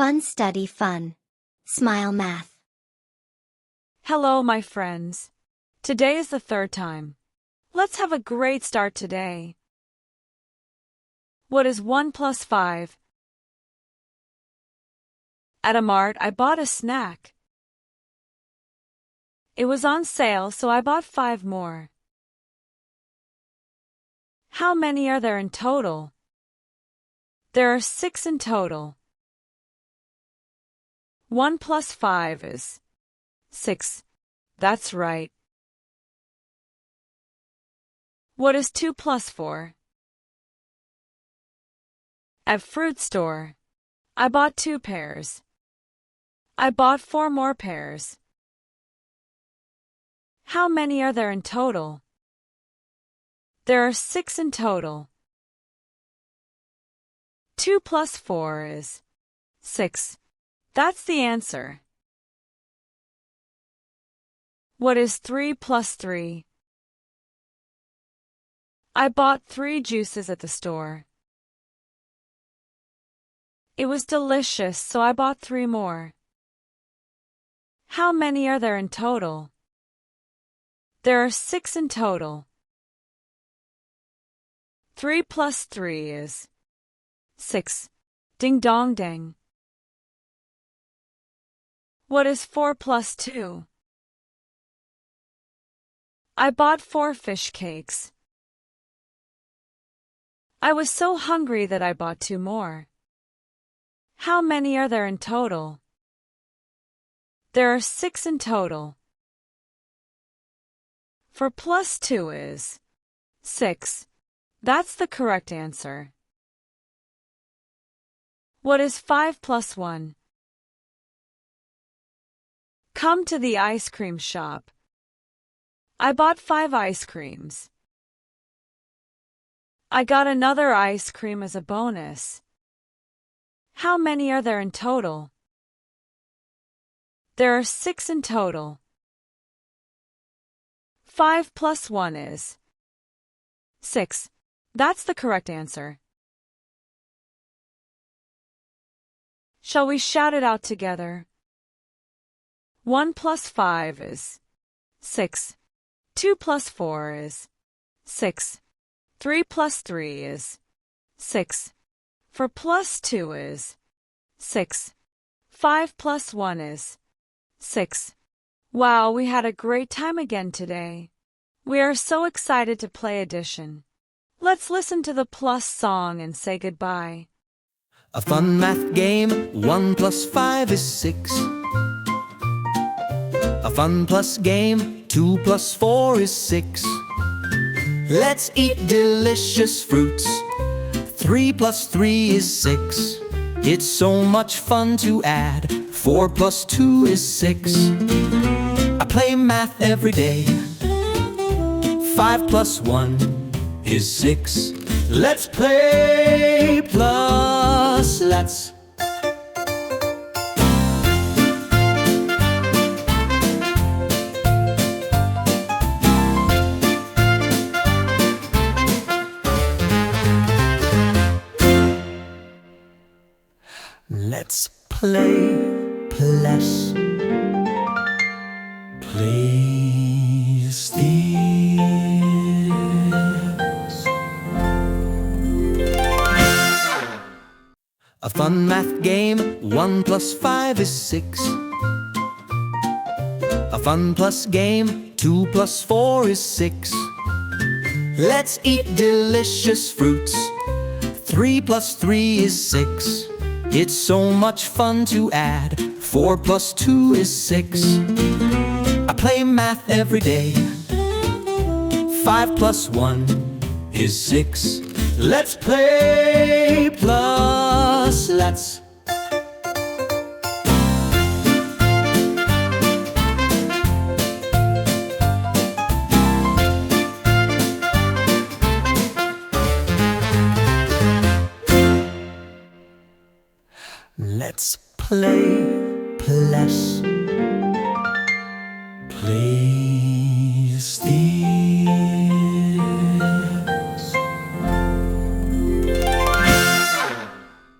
Fun study fun. Smile math. Hello, my friends. Today is the third time. Let's have a great start today. What is 1 plus 5? At a mart, I bought a snack. It was on sale, so I bought 5 more. How many are there in total? There are 6 in total. 1 plus 5 is 6. That's right. What is 2 plus 4? At fruit store, I bought 2 pears. I bought 4 more pears. How many are there in total? There are 6 in total. 2 plus 4 is 6. That's the answer. What is 3 plus 3? I bought 3 juices at the store. It was delicious, so I bought 3 more. How many are there in total? There are 6 in total. 3 plus 3 is 6. Ding dong ding. What is 4 plus 2? I bought 4 fish cakes. I was so hungry that I bought 2 more. How many are there in total? There are 6 in total. 4 plus 2 is 6. That's the correct answer. What is 5 plus 1? Come to the ice cream shop. I bought 5 ice creams. I got another ice cream as a bonus. How many are there in total? There are 6 in total. 5 plus 1 is 6. That's the correct answer. Shall we shout it out together? 1 plus 5 is 6. 2 plus 4 is 6. 3 plus 3 is 6. 4 plus 2 is 6. 5 plus 1 is 6. Wow, we had a great time again today. We are so excited to play addition. Let's listen to the plus song and say goodbye. A fun math game, 1 plus 5 is 6. A fun plus game, 2 plus 4 is 6. Let's eat delicious fruits. 3 plus 3 is 6. It's so much fun to add. 4 plus 2 is 6. I play math every day. 5 plus 1 is 6. Let's play plus let's. Let's play plus. Please this. A fun math game, 1 plus 5 is 6. A fun plus game, 2 plus 4 is 6. Let's eat delicious fruits. 3 plus 3 is 6. It's so much fun to add. 4 plus 2 is 6. I play math every day. 5 plus 1 is 6. Let's play plus let's. Let's play plus. Please.